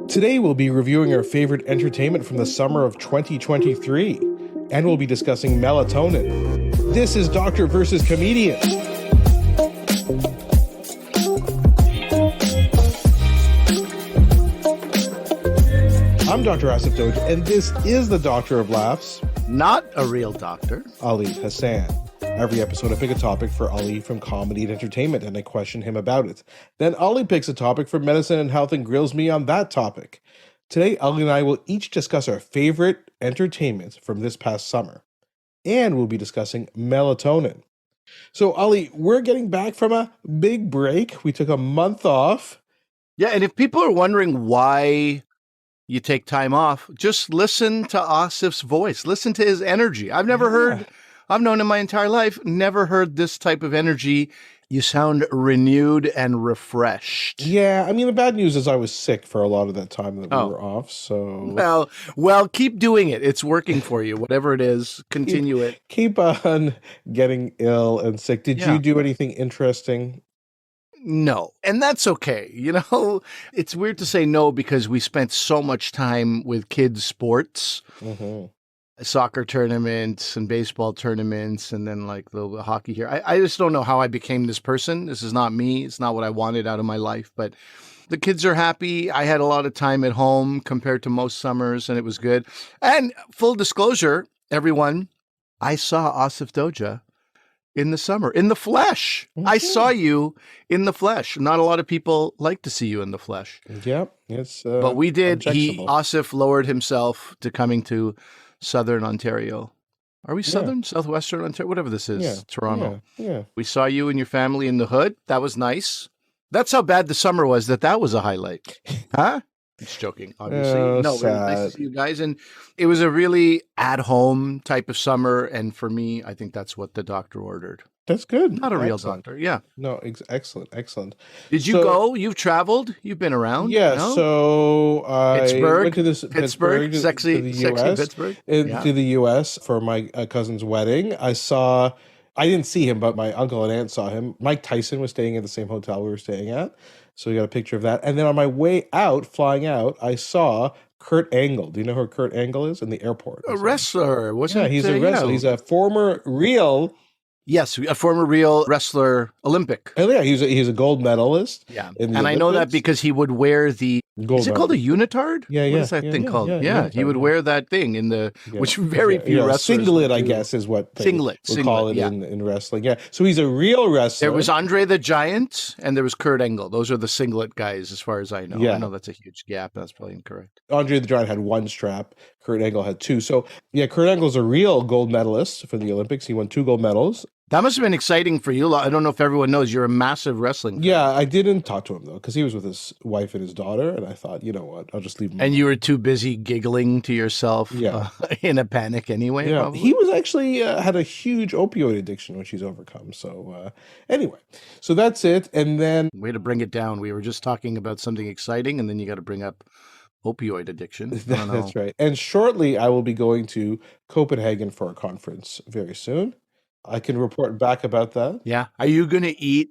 Today we'll be reviewing our favorite entertainment from the summer of 2023, and we'll be discussing melatonin. This is Doctor versus Comedian. I'm Dr. Asif and this is the Doctor of Laughs. Not a real doctor. Ali Hassan. Every episode I pick a topic for Ali from comedy and entertainment, and I question him about it. Then Ali picks a topic from medicine and health and grills me on that topic. Today, Ali and I will each discuss our favorite entertainment from this past summer. And we'll be discussing melatonin. So, Ali, we're getting back from a big break. We took a month off. Yeah, and if people are wondering why you take time off, just listen to Asif's voice. Listen to his energy. I've known him my entire life, never heard this type of energy. You sound renewed and refreshed. Yeah, I mean, the bad news is I was sick for a lot of that time that we were off, so... Well, keep doing it. It's working for you. Whatever it is, continue it. Keep on getting ill and sick. Did you do anything interesting? No, and that's okay. You know, it's weird to say no because we spent so much time with kids' sports. Mm-hmm. Soccer tournaments and baseball tournaments and then like the hockey here. I just don't know how I became this person. This is not me. It's not what I wanted out of my life, but the kids are happy. I had a lot of time at home compared to most summers and it was good. And full disclosure, everyone, I saw Asif Doja in the summer, in the flesh. Mm-hmm. I saw you in the flesh. Not a lot of people like to see you in the flesh. Yep. It's but we did. Asif lowered himself to coming to Southern Ontario. Are we Southern? Southwestern Ontario? Whatever this is. Toronto. Yeah. We saw you and your family in the hood. That was nice. That's how bad the summer was that was a highlight. Huh? Just joking, obviously. No, really nice to see you guys. And it was a really at-home type of summer. And for me, I think that's what the doctor ordered. That's good. Not a real doctor. Yeah. No, excellent. Did you go? You've traveled? You've been around? Yeah. No? So I went to Pittsburgh, sexy Pittsburgh. To the U.S. for my cousin's wedding. I didn't see him, but my uncle and aunt saw him. Mike Tyson was staying at the same hotel we were staying at. So we got a picture of that. And then on my way out, flying out, I saw Kurt Angle. Do you know who Kurt Angle is? In the airport. A wrestler. Yeah, he's a wrestler. He's a former real... Yes, a former real wrestler, Olympic. Oh, yeah, he's a gold medalist. Yeah, and I know that because he would wear the... Is it called a unitard? Yeah. What is that thing called? Yeah, he would wear that thing in the... Which very few wrestlers... Singlet, I guess, is what they would call it in wrestling. Yeah, so he's a real wrestler. There was Andre the Giant, and there was Kurt Angle. Those are the singlet guys, as far as I know. Yeah. I know that's a huge gap. That's probably incorrect. Andre the Giant had one strap. Kurt Angle had two. So, yeah, Kurt Angle's a real gold medalist for the Olympics. He won 2 gold medals. That must have been exciting for you. I don't know if everyone knows you're a massive wrestling fan. Yeah, I didn't talk to him, though, because he was with his wife and his daughter, and I thought, you know what, I'll just leave him. And you were too busy giggling to yourself in a panic anyway? Yeah, probably? He was actually had a huge opioid addiction, which he's overcome. So anyway, so that's it. And then... Way to bring it down. We were just talking about something exciting, and then you got to bring up opioid addiction. That's right. And shortly, I will be going to Copenhagen for a conference very soon. I can report back about that. Yeah. Are you going to eat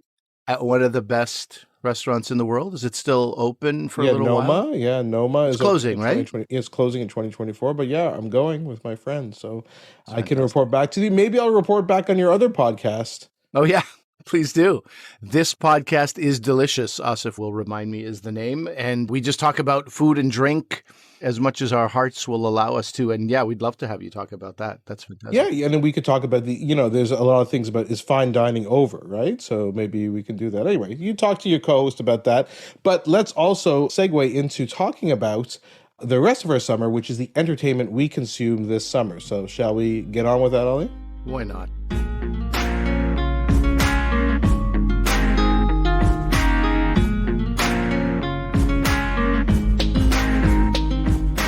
at one of the best restaurants in the world? Is it still open for a little while? Yeah, Noma is closing, right? It's closing in 2024, but yeah, I'm going with my friends, so I can report back to you. Maybe I'll report back on your other podcast. Oh, yeah. Please do. This podcast is delicious. Asif will remind me is the name. And we just talk about food and drink as much as our hearts will allow us to. And yeah, we'd love to have you talk about that. That's fantastic. Yeah. And then we could talk about there's a lot of things about is fine dining over, right? So maybe we can do that. Anyway, you talk to your co-host about that. But let's also segue into talking about the rest of our summer, which is the entertainment we consume this summer. So shall we get on with that, Ali? Why not?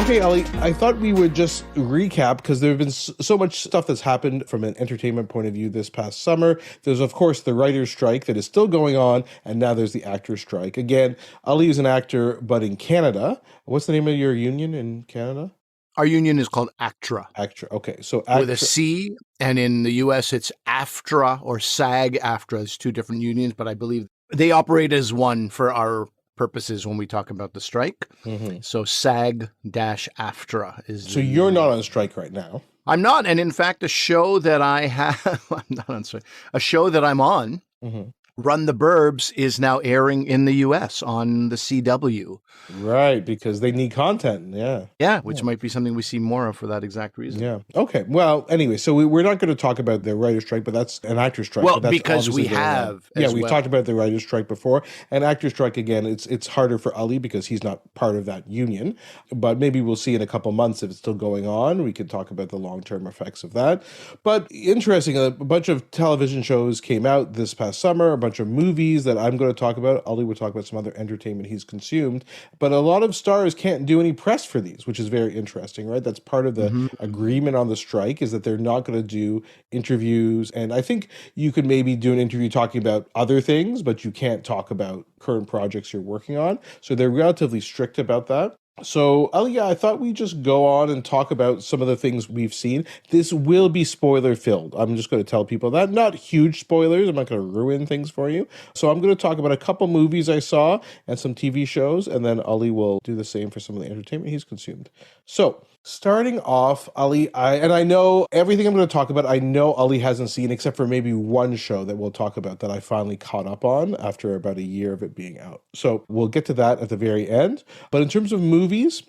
Okay, Ali, I thought we would just recap because there have been so much stuff that's happened from an entertainment point of view this past summer. There's, of course, the writer's strike that is still going on, and now there's the actor's strike. Again, Ali is an actor, but in Canada. What's the name of your union in Canada? Our union is called ACTRA. ACTRA, okay. So with a C, and in the U.S. it's AFTRA or SAG-AFTRA. It's two different unions, but I believe they operate as one for our purposes when we talk about the strike. Mm-hmm. So SAG-AFTRA is. So you're not on strike right now. I'm not. And in fact, a show that I have, I'm not on strike, a show that I'm on, Mm-hmm. Run the Burbs, is now airing in the U.S. on the CW. Right, because they need content. Yeah. Yeah, which might be something we see more of for that exact reason. Yeah. Okay. Well, anyway, so we're not going to talk about the writer's strike, but that's an actor's strike. Well, but that's because we obviously have. Yeah, as we've well. talked about the writer's strike before. And actor's strike, again, it's harder for Ali because he's not part of that union. But maybe we'll see in a couple months if it's still going on. We could talk about the long-term effects of that. But interesting, a bunch of television shows came out this past summer, a bunch of movies that I'm going to talk about. Ali will talk about some other entertainment he's consumed. But a lot of stars can't do any press for these, which is very interesting, right? That's part of the agreement on the strike, is that they're not going to do interviews. And I think you could maybe do an interview talking about other things, but you can't talk about current projects you're working on. So they're relatively strict about that. So, I thought we'd just go on and talk about some of the things we've seen. This will be spoiler filled. I'm just going to tell people that. Not huge spoilers. I'm not going to ruin things for you. So I'm going to talk about a couple movies I saw and some TV shows, and then Ali will do the same for some of the entertainment he's consumed. So, starting off, Ali, I know everything I'm going to talk about, I know Ali hasn't seen except for maybe one show that we'll talk about that I finally caught up on after about a year of it being out. So we'll get to that at the very end. But in terms of movies,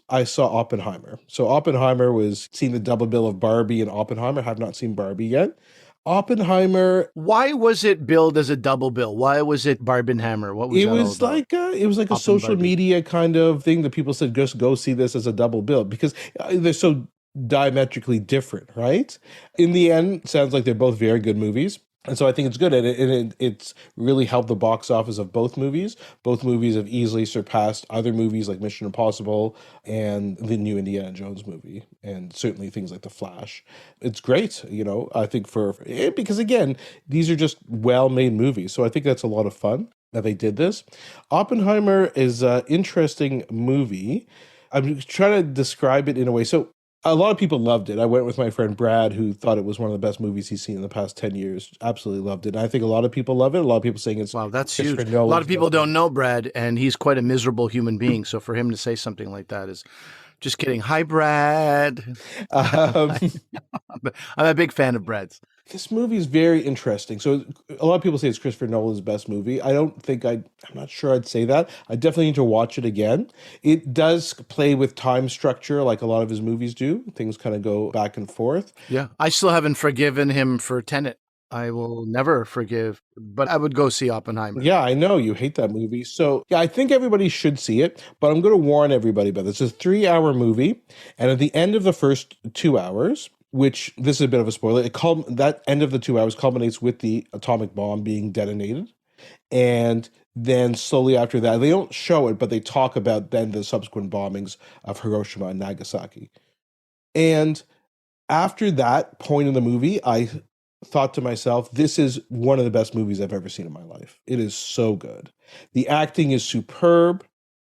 I saw Oppenheimer. So Oppenheimer was seeing the double bill of Barbie and Oppenheimer. I have not seen Barbie yet. Oppenheimer. Why was it billed as a double bill? Why was it Barbenheimer? What was It that was all about? it was like a social media kind of thing that people said, just go see this as a double bill because they're so diametrically different, right? In the end, it sounds like they're both very good movies. And so I think it's good. And it's really helped the box office of both movies. Both movies have easily surpassed other movies like Mission Impossible and the new Indiana Jones movie. And certainly things like The Flash. It's great, I think because again, these are just well-made movies. So I think that's a lot of fun that they did this. Oppenheimer is an interesting movie. I'm trying to describe it in a way. So a lot of people loved it. I went with my friend Brad, who thought it was one of the best movies he's seen in the past 10 years. Absolutely loved it. And I think a lot of people love it. A lot of people saying it's... Wow, that's huge. A lot of people don't know Brad, and he's quite a miserable human being. So for him to say something like that is... Just kidding. Hi, Brad. I'm a big fan of Brad's. This movie is very interesting. So a lot of people say it's Christopher Nolan's best movie. I'm not sure I'd say that. I definitely need to watch it again. It does play with time structure like a lot of his movies do. Things kind of go back and forth. Yeah. I still haven't forgiven him for Tenet. I will never forgive, but I would go see Oppenheimer. Yeah, I know you hate that movie. So yeah, I think everybody should see it, but I'm going to warn everybody about this. It's a 3-hour movie. And at the end of the first 2 hours, which this is a bit of a spoiler, that end of the 2 hours culminates with the atomic bomb being detonated. And then slowly after that, they don't show it, but they talk about then the subsequent bombings of Hiroshima and Nagasaki. And after that point in the movie, I thought to myself, this is one of the best movies I've ever seen in my life. It is so good. The acting is superb.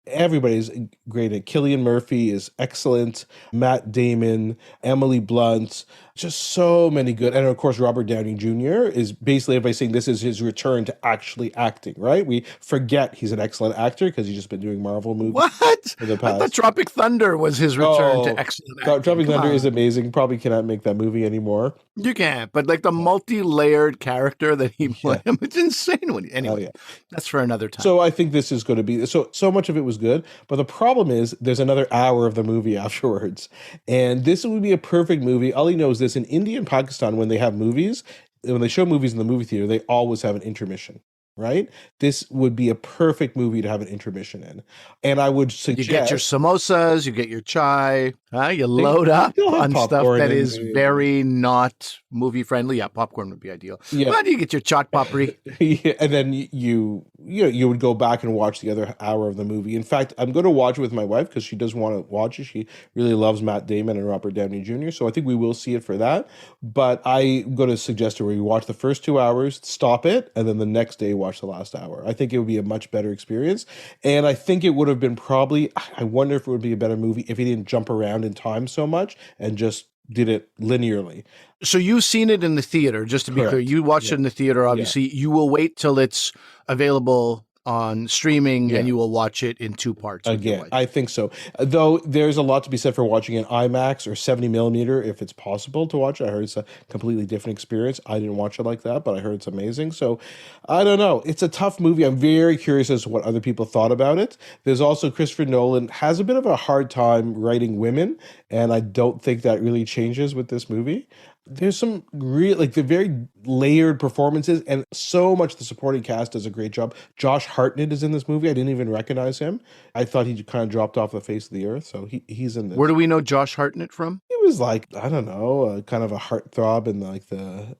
Everybody's great. Cillian Murphy is excellent. Matt Damon, Emily Blunt, just so many good. And of course, Robert Downey Jr. is basically everybody saying this is his return to actually acting, right? We forget he's an excellent actor because he's just been doing Marvel movies. What? For the past. I thought Tropic Thunder was his return to excellent acting. Tropic Thunder is amazing. Probably cannot make that movie anymore. You can't, but like the multi-layered character that he played, it's insane. Anyway, that's for another time. So I think this is going to be, so much of it was good, but the problem is there's another hour of the movie afterwards. And this would be a perfect movie. Ali knows this. In India and Pakistan, when they have movies, when they show movies in the movie theater, they always have an intermission. Right? This would be a perfect movie to have an intermission in. And I would suggest... You get your samosas, you get your chai, you load up on stuff that is very not movie-friendly. Yeah, popcorn would be ideal. Yeah. But you get your chaat papri. Yeah, and then you would go back and watch the other hour of the movie. In fact, I'm going to watch it with my wife because she does want to watch it. She really loves Matt Damon and Robert Downey Jr., so I think we will see it for that. But I'm going to suggest to her we watch the first 2 hours, stop it, and then the next day watch the last hour. I think it would be a much better experience. And I think it would have been I wonder if it would be a better movie if he didn't jump around in time so much and just did it linearly. So you've seen it in the theater, just to be clear. You watched it in the theater, obviously. Yeah. You will wait till it's available on streaming and you will watch it in 2 parts. Again, I think so. Though there's a lot to be said for watching in IMAX or 70 millimeter if it's possible to watch it. I heard it's a completely different experience. I didn't watch it like that, but I heard it's amazing. So I don't know. It's a tough movie. I'm very curious as to what other people thought about it. There's also Christopher Nolan has a bit of a hard time writing women, and I don't think that really changes with this movie. There's some real, the very layered performances, and so much the supporting cast does a great job. Josh Hartnett is in this movie. I didn't even recognize him. I thought he kind of dropped off the face of the earth, so he's in this. Where do we know Josh Hartnett from? He was I don't know, kind of a heartthrob in the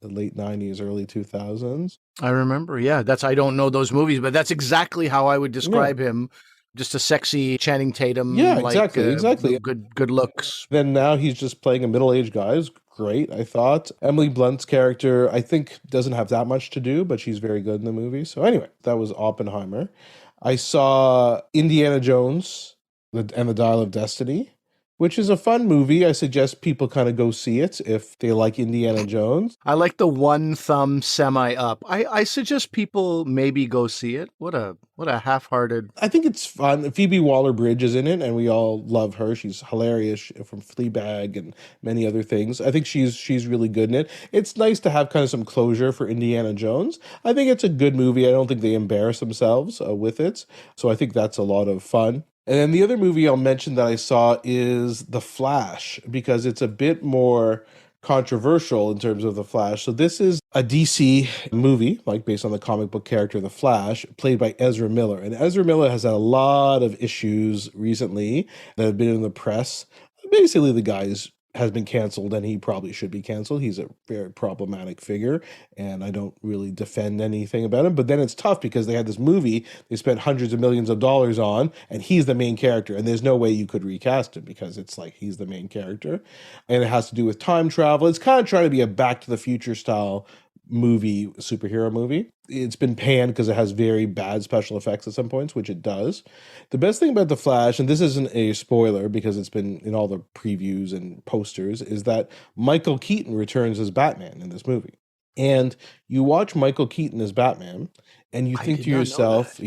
late 90s, early 2000s. I remember, I don't know those movies, but that's exactly how I would describe him. Just a sexy Channing Tatum. Yeah, exactly. Good looks. Then now he's just playing a middle-aged guy. It's great, I thought. Emily Blunt's character, I think, doesn't have that much to do, but she's very good in the movie. So anyway, that was Oppenheimer. I saw Indiana Jones and the Dial of Destiny, which is a fun movie. I suggest people kind of go see it if they like Indiana Jones. I like the one thumb semi up. I suggest people maybe go see it. What a half-hearted. I think it's fun. Phoebe Waller-Bridge is in it, and we all love her. She's hilarious from Fleabag and many other things. I think she's really good in it. It's nice to have kind of some closure for Indiana Jones. I think it's a good movie. I don't think they embarrass themselves with it. So I think that's a lot of fun. And then the other movie I'll mention that I saw is The Flash, because it's a bit more controversial in terms of The Flash. So this is a DC movie, based on the comic book character The Flash, played by Ezra Miller. And Ezra Miller has had a lot of issues recently that have been in the press. Basically, the guy's has been canceled, and he probably should be canceled. He's a very problematic figure, and I don't really defend anything about him. But then it's tough because they had this movie they spent hundreds of millions of dollars on, and he's the main character, and there's no way you could recast him because it's he's the main character, and it has to do with time travel. It's kind of trying to be a Back to the Future style superhero movie. It's been panned because it has very bad special effects at some points, which it does. The best thing about The Flash, and this isn't a spoiler because it's been in all the previews and posters, is that Michael Keaton returns as Batman in this movie. And you watch Michael Keaton as Batman, and you think to yourself,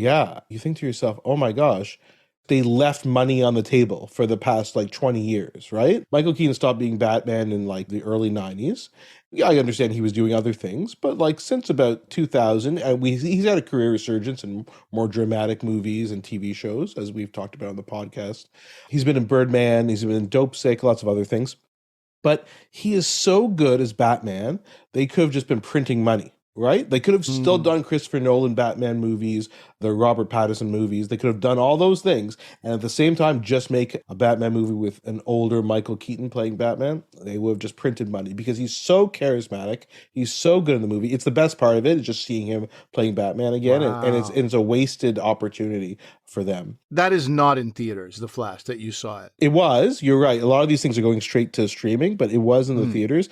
oh my gosh, they left money on the table for the past 20 years, right? Michael Keaton stopped being Batman in the early 90s. Yeah, I understand he was doing other things, but since about 2000, and he's had a career resurgence in more dramatic movies and TV shows, as we've talked about on the podcast. He's been in Birdman, he's been in Dope Sick, lots of other things. But he is so good as Batman, they could have just been printing money. Right? They could have still done Christopher Nolan Batman movies, the Robert Pattinson movies. They could have done all those things, and at the same time just make a Batman movie with an older Michael Keaton playing Batman. They would have just printed money because he's so charismatic. He's so good in the movie. It's the best part of it is just seeing him playing Batman again, wow. and it's a wasted opportunity for them. That is not in theaters, The Flash, that you saw it. It was. You're right. A lot of these things are going straight to streaming, but it was in the theaters.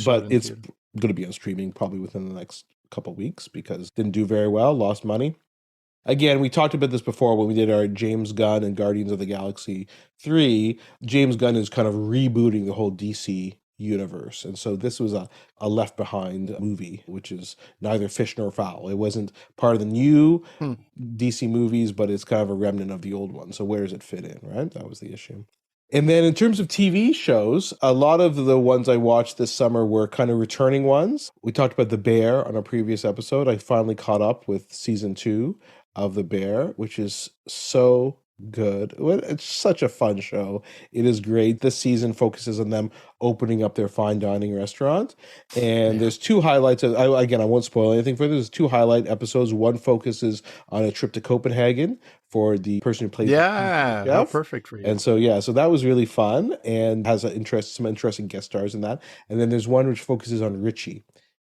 But it's going to be on streaming probably within the next couple weeks because it didn't do very well, lost money. Again, we talked about this before when we did our James Gunn and Guardians of the Galaxy 3. James Gunn is kind of rebooting the whole DC universe. And so this was a Left Behind movie, which is neither fish nor fowl. It wasn't part of the new DC movies, but it's kind of a remnant of the old one. So where does it fit in, right? That was the issue. And then in terms of TV shows, a lot of the ones I watched this summer were kind of returning ones. We talked about The Bear on a previous episode. I finally caught up with season 2 of The Bear, which is so good. It's such a fun show. It is great. This season focuses on them opening up their fine dining restaurant. And there's 2 highlights. I won't spoil anything for this. There's 2 highlight episodes. One focuses on a trip to Copenhagen for the person who plays how perfect for you. And so that was really fun and has some interesting guest stars in that. And then there's one which focuses on Richie.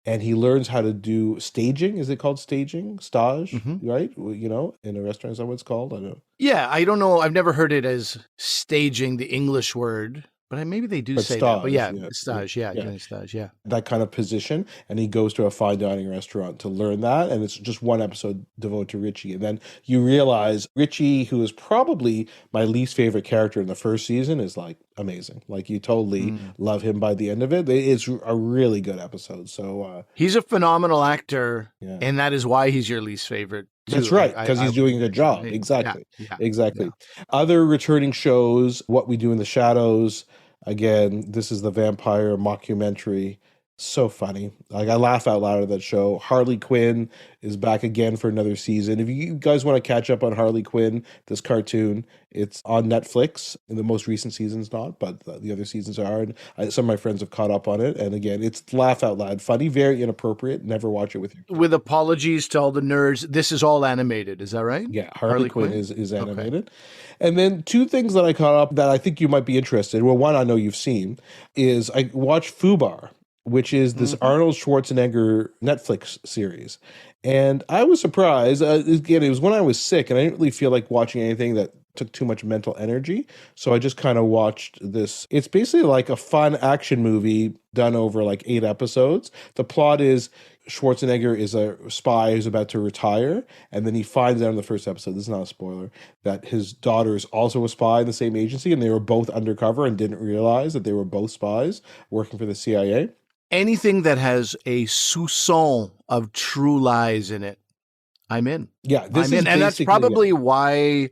And he learns how to do staging. Is it called staging? Stage, right? In a restaurant, is that what it's called? I don't know. Yeah, I don't know. I've never heard it as staging, the English word. But maybe they do say that. But stage, stage. That kind of position. And he goes to a fine dining restaurant to learn that. And it's just one episode devoted to Richie. And then you realize Richie, who is probably my least favorite character in the first season, is amazing. You totally love him by the end of it. It's a really good episode. So he's a phenomenal actor. And that is why he's your least favorite. That's too. right, because he's doing a good job. Right? Exactly. Yeah. Exactly. Other returning shows, What We Do in the Shadows. Again, this is the vampire mockumentary. So funny. Like, I laugh out loud at that show. Harley Quinn is back again for another season. If you guys want to catch up on Harley Quinn, this cartoon, it's on Netflix. In the most recent season's not, but the other seasons are. And some of my friends have caught up on it. And again, it's laugh out loud funny, very inappropriate. Never watch it with your kids. With apologies to all the nerds, this is all animated. Is that right? Yeah, Harley Quinn is Okay. animated. And then two things that I caught up that I think you might be interested. Well, one I know you've seen is I watched Fubar, which is this Arnold Schwarzenegger Netflix series. And I was surprised. Again, it was when I was sick, and I didn't really feel like watching anything that took too much mental energy. So I just kind of watched this. It's basically like a fun action movie done over like 8 episodes. The plot is Schwarzenegger is a spy who's about to retire, and then he finds out in the first episode, this is not a spoiler, that his daughter is also a spy in the same agency, and they were both undercover and didn't realize that they were both spies working for the CIA. Anything that has a soupçon of True Lies in it, I'm in. Yeah, this I'm is in. And that's basically probably why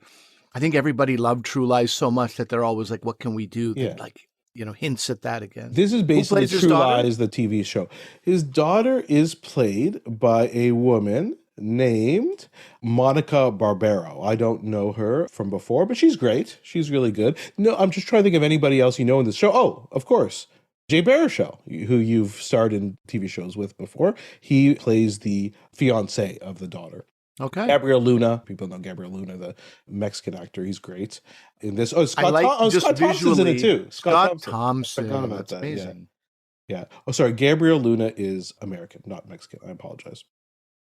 I think everybody loved True Lies so much that they're always like, what can we do that, like, hints at that again? This is basically True Lies, the TV show. His daughter is played by a woman named Monica Barbero. I don't know her from before, but she's great. She's really good. No, I'm just trying to think of anybody else you know in this show. Oh, of course. Jay Baruchel, who you've starred in TV shows with before. He plays the fiancé of the daughter. Okay. Gabriel Luna. People know Gabriel Luna, the Mexican actor. He's great in this. Oh, Scott, Scott Thompson's in it too. Scott Thompson. I forgot about That's that. amazing. Yeah. Oh, sorry. Gabriel Luna is American, not Mexican. I apologize.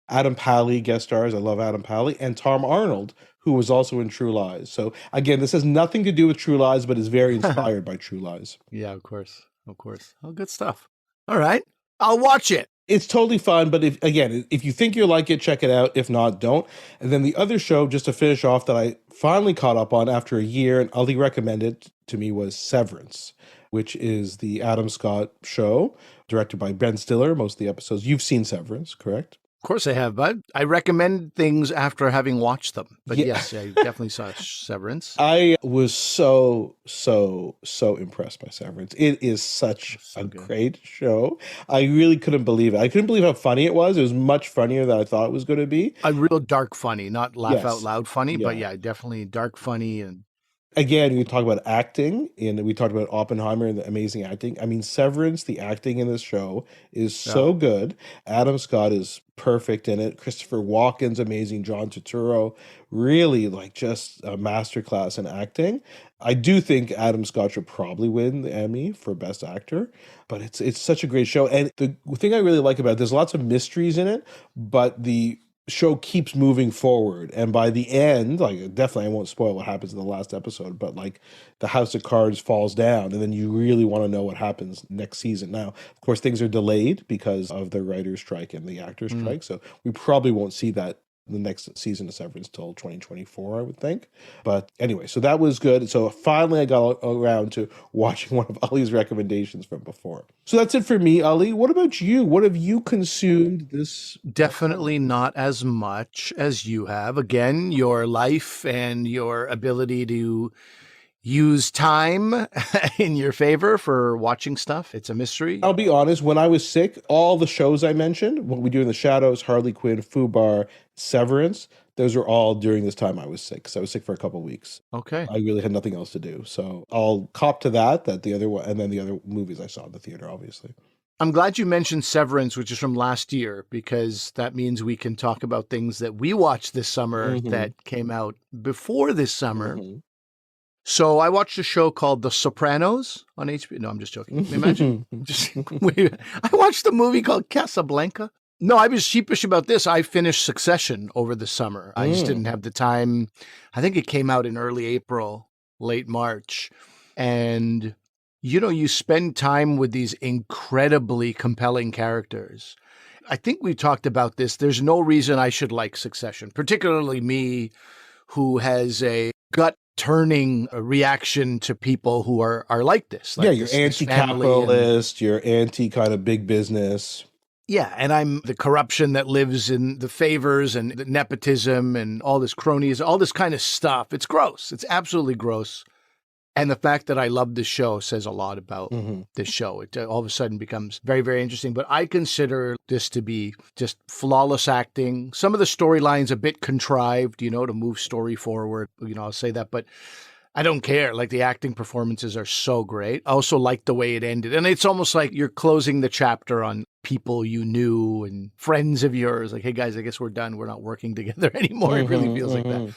Adam Pally guest stars. I love Adam Pally. And Tom Arnold, who was also in True Lies. So again, this has nothing to do with True Lies, but is very inspired by True Lies. Yeah, of course. Of course. Oh, good stuff. All right. I'll watch it. It's totally fun, but if you think you like it, check it out. If not, don't. And then the other show, just to finish off, that I finally caught up on after a year, and Ali recommended to me, was Severance, which is the Adam Scott show, directed by Ben Stiller, most of the episodes. You've seen Severance, correct? Of course I have, bud. I recommend things after having watched them. But yes, I definitely saw Severance. I was so impressed by Severance. It is such a great show. I really couldn't believe it. I couldn't believe how funny it was. It was much funnier than I thought it was going to be. A real dark funny, not laugh out loud funny, but definitely dark funny. And again, we talk about acting, and we talked about Oppenheimer and the amazing acting. I mean, Severance, the acting in this show is so good. Adam Scott is perfect in it. Christopher Walken's amazing. John Turturro, really like just a masterclass in acting. I do think Adam Scott should probably win the Emmy for Best Actor, but it's such a great show. And the thing I really like about it, there's lots of mysteries in it, but the show keeps moving forward, and by the end, like, definitely I won't spoil what happens in the last episode, but like the house of cards falls down, and then you really want to know what happens next season. Now, of course, things are delayed because of the writer's strike and the actor's strike, so we probably won't see that the next season of Severance till 2024, I would think. But anyway, so that was good. So finally I got around to watching one of Ali's recommendations from before. So that's it for me, Ali. What about you? What have you consumed this? Definitely not as much as you have. Again, your life and your ability to use time in your favor for watching stuff. It's a mystery. I'll be honest, when I was sick, all the shows I mentioned, What We Do in the Shadows, Harley Quinn, Fubar, Severance, those were all during this time I was sick. So I was sick for a couple of weeks. Okay. I really had nothing else to do. So I'll cop to that the other one, and then the other movies I saw in the theater, obviously. I'm glad you mentioned Severance, which is from last year, because that means we can talk about things that we watched this summer that came out before this summer. So I watched a show called The Sopranos on HBO. No, I'm just joking. Imagine. I watched a movie called Casablanca. No, I was sheepish about this. I finished Succession over the summer. I just didn't have the time. I think it came out in early April, late March. And, you spend time with these incredibly compelling characters. I think we talked about this. There's no reason I should like Succession, particularly me, who has a gut-turning reaction to people who are like this. Like you're anti-capitalist, you're anti kind of big business. Yeah, and I'm the corruption that lives in the favors and the nepotism and all this cronies, all this kind of stuff. It's gross. It's absolutely gross. And the fact that I love this show says a lot about this show. It all of a sudden becomes very, very interesting. But I consider this to be just flawless acting. Some of the storylines a bit contrived, to move story forward. I'll say that. But I don't care. Like, the acting performances are so great. I also like the way it ended. And it's almost like you're closing the chapter on people you knew and friends of yours. Like, hey, guys, I guess we're done. We're not working together anymore. It really feels like that.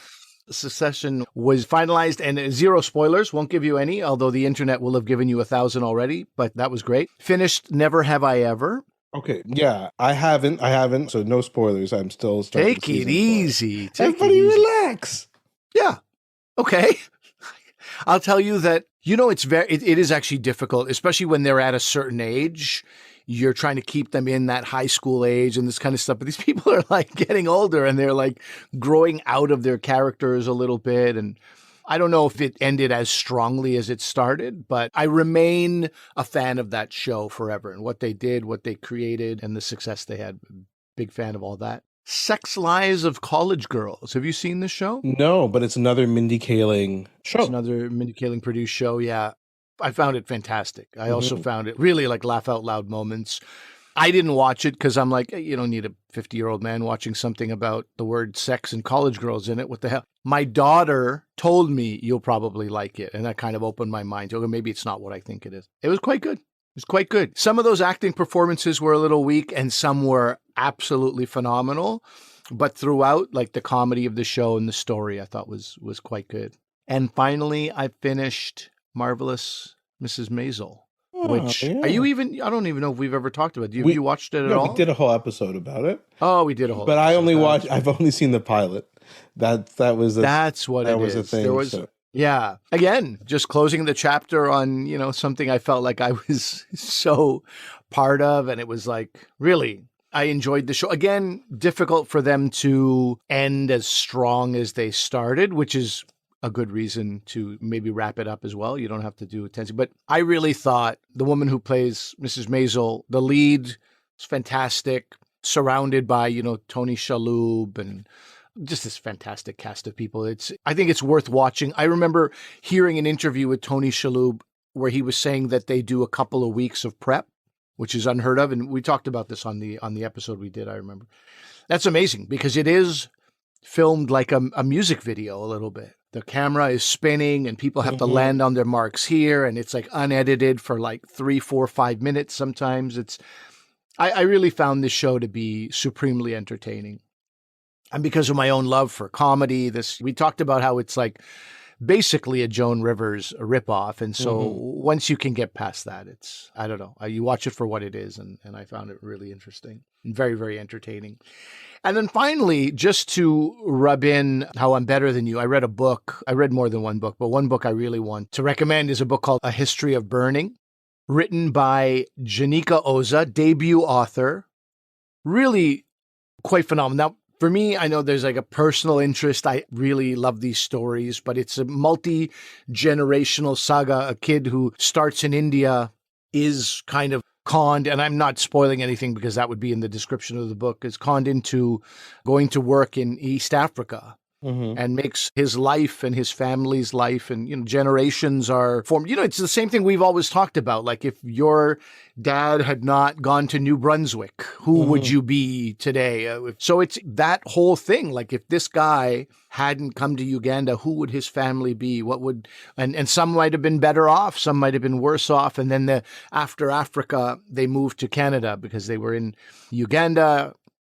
Succession was finalized, and zero spoilers, won't give you any, although the internet will have given you 1,000 already, but that was great. Finished Never Have I Ever. Okay, yeah, I haven't, so no spoilers. I'm still starting. Take it easy. Everybody relax. Yeah. Okay. I'll tell you that, it is actually difficult, especially when they're at a certain age. You're trying to keep them in that high school age and this kind of stuff. But these people are like getting older and they're like growing out of their characters a little bit. And I don't know if it ended as strongly as it started, but I remain a fan of that show forever and what they did, what they created, and the success they had. Big fan of all that. Sex Lives of College Girls. Have you seen this show? No, but it's another Mindy Kaling show. It's another Mindy Kaling produced show, yeah. I found it fantastic. I also found it really like laugh out loud moments. I didn't watch it because I'm like, hey, you don't need a 50-year-old man watching something about the word sex and college girls in it. What the hell? My daughter told me you'll probably like it. And that kind of opened my mind. Okay, maybe it's not what I think it is. It was quite good. It was quite good. Some of those acting performances were a little weak and some were absolutely phenomenal. But throughout, like the comedy of the show and the story, I thought was quite good. And finally, I finished Marvelous Ms Maisel, which are you even? I don't even know if we've ever talked about it. Have you watched it at all? We did a whole episode about it. Oh, we did a whole. But I only watched. I've only seen the pilot. That's what it was a thing. There was, yeah. Again, just closing the chapter on something I felt like I was so part of, and it was like really. I enjoyed the show. Again, difficult for them to end as strong as they started, which is a good reason to maybe wrap it up as well. You don't have to do it 10. But I really thought the woman who plays Mrs. Maisel, the lead, is fantastic, surrounded by, Tony Shalhoub and just this fantastic cast of people. I think it's worth watching. I remember hearing an interview with Tony Shalhoub where he was saying that they do a couple of weeks of prep, which is unheard of. And we talked about this on the episode we did, I remember. That's amazing because it is filmed like a music video a little bit. The camera is spinning and people have to land on their marks here. And it's like unedited for like 3, 4, 5 minutes. Sometimes I really found this show to be supremely entertaining. And because of my own love for comedy, we talked about how it's like basically a Joan Rivers ripoff. And so once you can get past that, I don't know, you watch it for what it is. And I found it really interesting and very, very entertaining. And then finally, just to rub in how I'm better than you, I read a book. I read more than one book, but one book I really want to recommend is a book called A History of Burning, written by Janika Oza, debut author. Really quite phenomenal. Now, for me, I know there's like a personal interest. I really love these stories, but it's a multi-generational saga. A kid who starts in India is kind of conned, and I'm not spoiling anything because that would be in the description of the book, is conned into going to work in East Africa and makes his life and his family's life and, generations are formed. It's the same thing we've always talked about. Like if your dad had not gone to New Brunswick, who would you be today? So it's that whole thing. Like if this guy hadn't come to Uganda, who would his family be? And some might have been better off. Some might have been worse off. And then after Africa, they moved to Canada because they were in Uganda.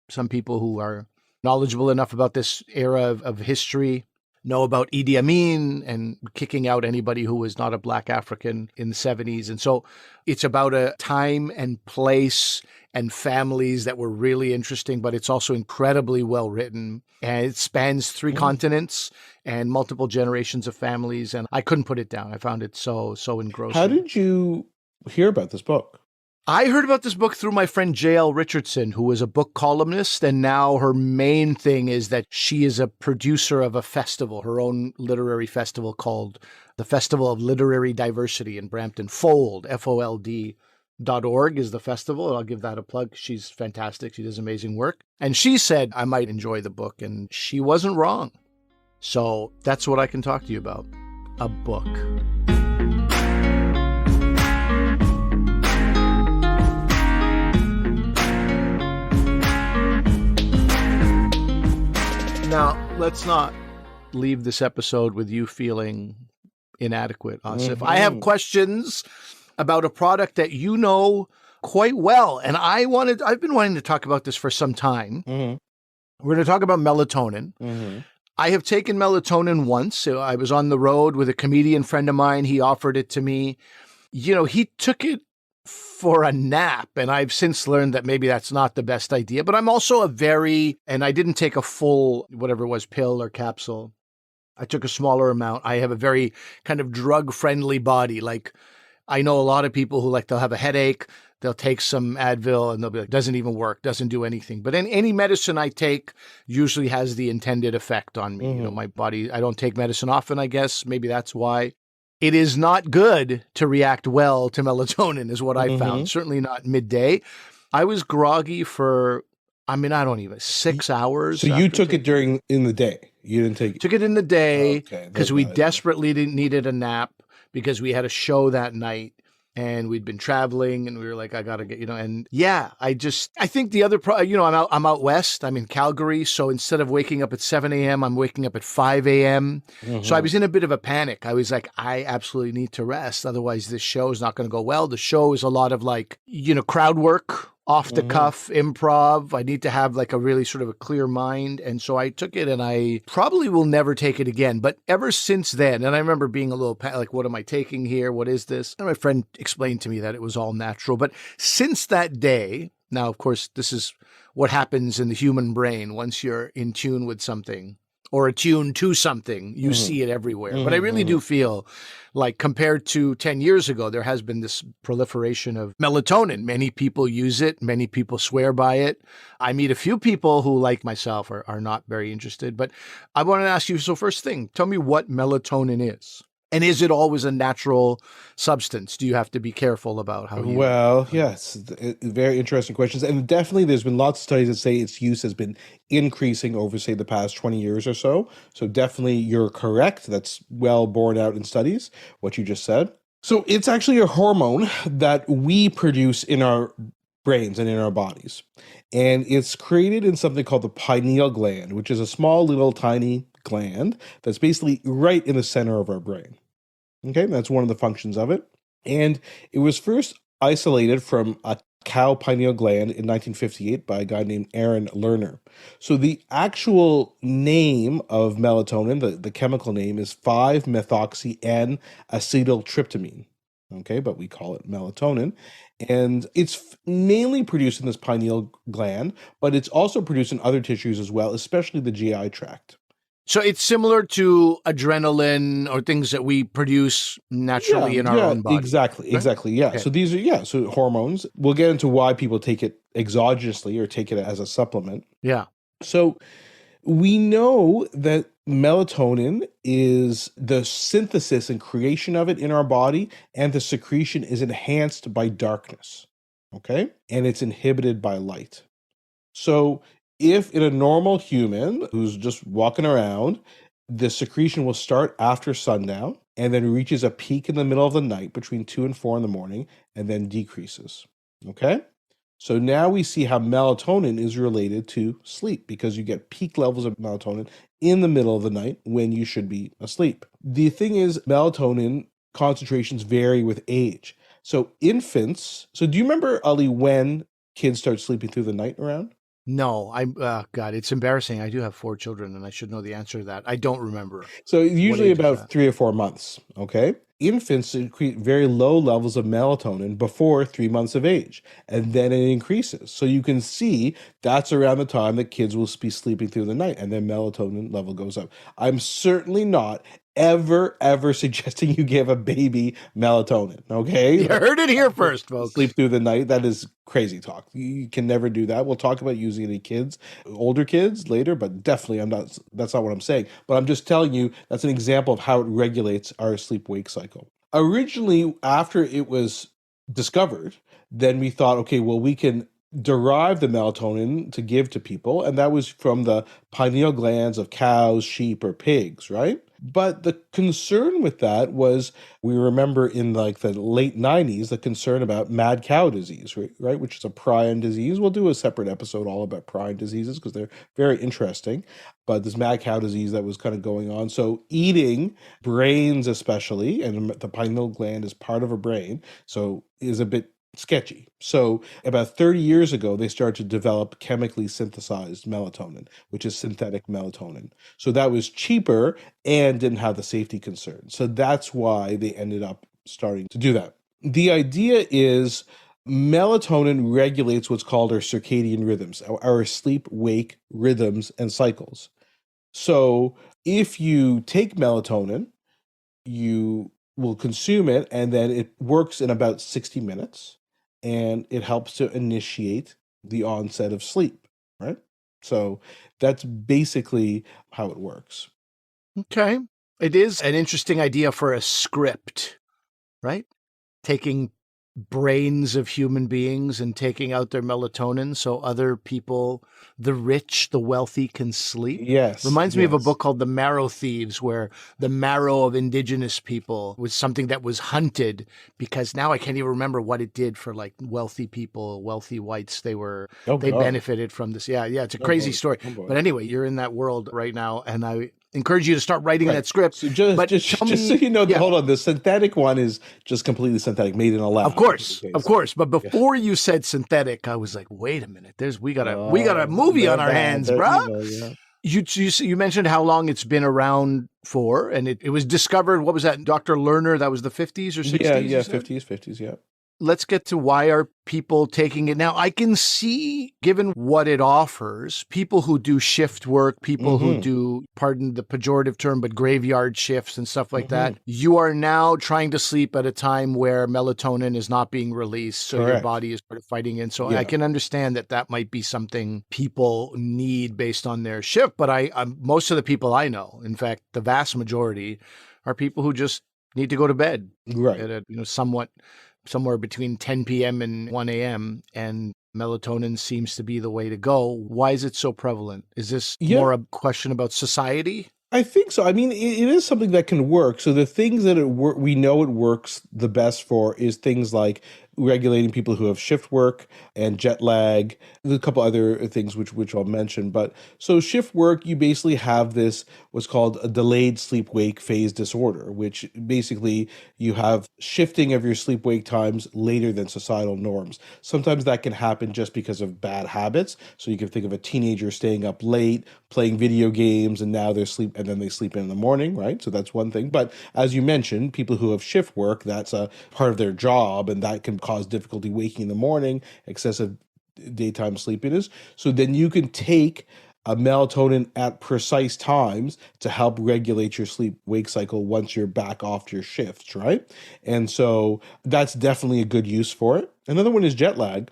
Some people who are knowledgeable enough about this era of history know about Idi Amin and kicking out anybody who was not a Black African in the 70s. And so it's about a time and place and families that were really interesting, but it's also incredibly well written. And it spans 3 continents and multiple generations of families. And I couldn't put it down. I found it so engrossing. How did you hear about this book? I heard about this book through my friend J.L. Richardson, who was a book columnist, and now her main thing is that she is a producer of a festival, her own literary festival called the Festival of Literary Diversity in Brampton, Fold, Fold. Org is the festival, and I'll give that a plug. She's fantastic. She does amazing work. And she said I might enjoy the book, and she wasn't wrong. So that's what I can talk to you about, a book. Now, let's not leave this episode with you feeling inadequate, Asif. Mm-hmm. I have questions about a product that you know quite well. And I've been wanting to talk about this for some time. Mm-hmm. We're going to talk about melatonin. Mm-hmm. I have taken melatonin once. So I was on the road with a comedian friend of mine. He offered it to me. You know, he took it for a nap. And I've since learned that maybe that's not the best idea. But I'm also and I didn't take a full, whatever it was, pill or capsule. I took a smaller amount. I have a very kind of drug-friendly body. Like, I know a lot of people who they'll have a headache, they'll take some Advil and they'll be like, doesn't even work, doesn't do anything. But any medicine I take usually has the intended effect on me. Mm-hmm. You know, my body, I don't take medicine often, I guess. Maybe that's why. It is not good to react well to melatonin is what I found. Certainly not midday. I was groggy for, I don't even, 6 hours. So you took it in the day? You didn't take it? Took it in the day because we desperately needed a nap because we had a show that night and we'd been traveling and we were like, I got to get, and yeah, I think the other, I'm out west, I'm in Calgary. So instead of waking up at 7 a.m., I'm waking up at 5 a.m. Mm-hmm. So I was in a bit of a panic. I was like, I absolutely need to rest. Otherwise this show is not going to go well. The show is a lot of crowd work, off the cuff improv. I need to have a really sort of a clear mind. And so I took it and I probably will never take it again. But ever since then, and I remember being a little what am I taking here? What is this? And my friend explained to me that it was all natural. But since that day, now, of course, this is what happens in the human brain once you're in tune with something or attuned to something, you see it everywhere. But I really do feel like compared to 10 years ago, there has been this proliferation of melatonin. Many people use it. Many people swear by it. I meet a few people who, like myself, are not very interested. But I want to ask you, so first thing, tell me what melatonin is. And is it always a natural substance? Do you have to be careful about how you... Well, yes, very interesting questions. And definitely there's been lots of studies that say its use has been increasing over, say, the past 20 years or so. So definitely you're correct. That's well borne out in studies, what you just said. So it's actually a hormone that we produce in our brains and in our bodies. And it's created in something called the pineal gland, which is a small little tiny gland that's basically right in the center of our brain. Okay, that's one of the functions of it. And it was first isolated from a cow pineal gland in 1958 by a guy named Aaron Lerner. So the actual name of melatonin, the chemical name, is 5-methoxy-N-acetyltryptamine. Okay, but we call it melatonin. And it's mainly produced in this pineal gland, but it's also produced in other tissues as well, especially the GI tract. So it's similar to adrenaline or things that we produce naturally in our own body. Exactly. Yeah. Okay. So these are, hormones. We'll get into why people take it exogenously or take it as a supplement. Yeah. So we know that melatonin is the synthesis and creation of it in our body, and the secretion is enhanced by darkness. Okay. And it's inhibited by light. So if in a normal human who's just walking around, the secretion will start after sundown and then reaches a peak in the middle of the night between 2 and 4 in the morning and then decreases. Okay? So now we see how melatonin is related to sleep because you get peak levels of melatonin in the middle of the night when you should be asleep. The thing is, melatonin concentrations vary with age. So do you remember, Ali, when kids start sleeping through the night around? No, God, it's embarrassing. I do have 4 children and I should know the answer to that. I don't remember. So usually about 3 or 4 months, okay? Infants secrete very low levels of melatonin before 3 months of age, and then it increases. So you can see that's around the time that kids will be sleeping through the night, and then melatonin level goes up. I'm certainly not ever suggesting you give a baby melatonin, okay? You heard it here first, folks. Sleep through the night, that is crazy talk. You can never do that. We'll talk about using it in kids, older kids later, but definitely that's not what I'm saying. But I'm just telling you that's an example of how it regulates our sleep-wake cycle. Originally, after it was discovered, then we thought, okay, well, we can derive the melatonin to give to people, and that was from the pineal glands of cows, sheep, or pigs, right? But the concern with that was, we remember in like the late 90s, the concern about mad cow disease, right? Which is a prion disease. We'll do a separate episode all about prion diseases because they're very interesting. But this mad cow disease that was kind of going on. So eating brains especially, and the pineal gland is part of a brain, so is a bit sketchy. So about 30 years ago, they started to develop chemically synthesized melatonin, which is synthetic melatonin. So that was cheaper and didn't have the safety concerns. So that's why they ended up starting to do that. The idea is melatonin regulates what's called our circadian rhythms, our sleep-wake rhythms and cycles. So if you take melatonin, you will consume it, and then it works in about 60 minutes, and it helps to initiate the onset of sleep, right? So that's basically how it works. Okay. It is an interesting idea for a script, right? Taking brains of human beings and taking out their melatonin so other people, the rich, the wealthy, can sleep. Yes. Reminds me of a book called The Marrow Thieves, where the marrow of indigenous people was something that was hunted, because now I can't even remember what it did for like wealthy people, wealthy whites. They benefited from this. Yeah. It's a crazy story. But anyway, you're in that world right now, and I encourage you to start writing that script. So just so you know, hold on, the synthetic one is just completely synthetic, made in a lab. Of course. But before you said synthetic, I was like, wait a minute, we got a movie on our hands, bro. You mentioned how long it's been around for, and it was discovered. What was that, Dr. Lerner? That was the 50s or 60s? Yeah, 50s, yeah. Let's get to why are people taking it now. I can see, given what it offers, people who do shift work, people who do, pardon the pejorative term, but graveyard shifts and stuff like that. You are now trying to sleep at a time where melatonin is not being released, so your body is sort of fighting in. So I can understand that might be something people need based on their shift. But most of the people I know, in fact, the vast majority, are people who just need to go to bed at a somewhere between 10 p.m. and 1 a.m. and melatonin seems to be the way to go. Why is it so prevalent? Is this more a question about society? I think so. I mean, it is something that can work. So the things that we know it works the best for is things like regulating people who have shift work and jet lag. There's a couple other things which I'll mention. But so shift work, you basically have this what's called a delayed sleep-wake phase disorder, which basically you have shifting of your sleep-wake times later than societal norms. Sometimes that can happen just because of bad habits. So you can think of a teenager staying up late, playing video games, and now they sleep in the morning, right? So that's one thing. But as you mentioned, people who have shift work, that's a part of their job, and that can cause difficulty waking in the morning, excessive daytime sleepiness. So then you can take a melatonin at precise times to help regulate your sleep-wake cycle once you're back off your shifts, right? And so that's definitely a good use for it. Another one is jet lag.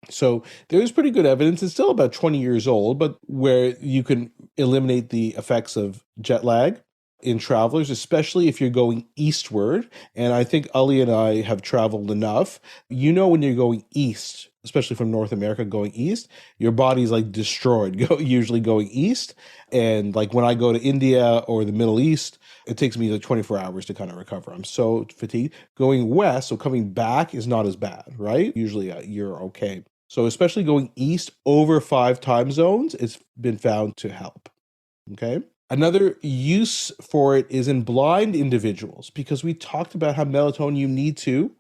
So there is pretty good evidence. It's still about 20 years old, but where you can eliminate the effects of jet lag in travelers, especially if you're going eastward. And I think Ali and I have traveled enough. You know, when you're going east, especially from North America going east, your body's like destroyed, usually going east. And like when I go to India or the Middle East, it takes me like 24 hours to kind of recover. I'm so fatigued. Going west, so coming back is not as bad, right? Usually you're okay. So especially going east over 5 time zones, it's been found to help, okay? Another use for it is in blind individuals, because we talked about how melatonin, you need to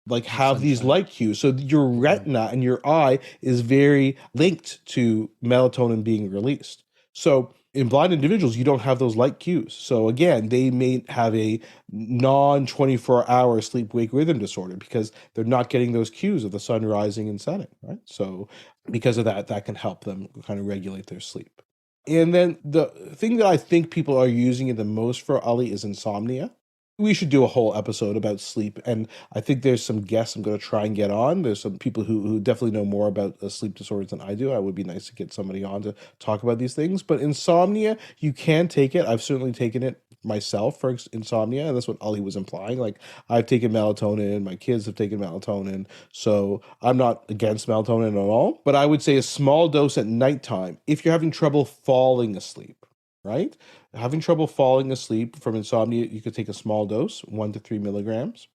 like have these light cues. So your retina and your eye is very linked to melatonin being released. So in blind individuals, you don't have those light cues. So again, they may have a non-24-hour sleep-wake rhythm disorder because they're not getting those cues of the sun rising and setting, right? So because of that, that can help them kind of regulate their sleep. And then the thing that I think people are using it the most for, Ali, is insomnia. We should do a whole episode about sleep. And I think there's some guests I'm going to try and get on. There's some people who definitely know more about sleep disorders than I do. It would be nice to get somebody on to talk about these things. But insomnia, you can take it. I've certainly taken it myself for insomnia, and that's what Ali was implying. Like, I've taken melatonin, my kids have taken melatonin, so I'm not against melatonin at all. But I would say a small dose at nighttime if you're having trouble falling asleep, right? Having trouble falling asleep from insomnia, you could take a small dose, 1 to 3 milligrams.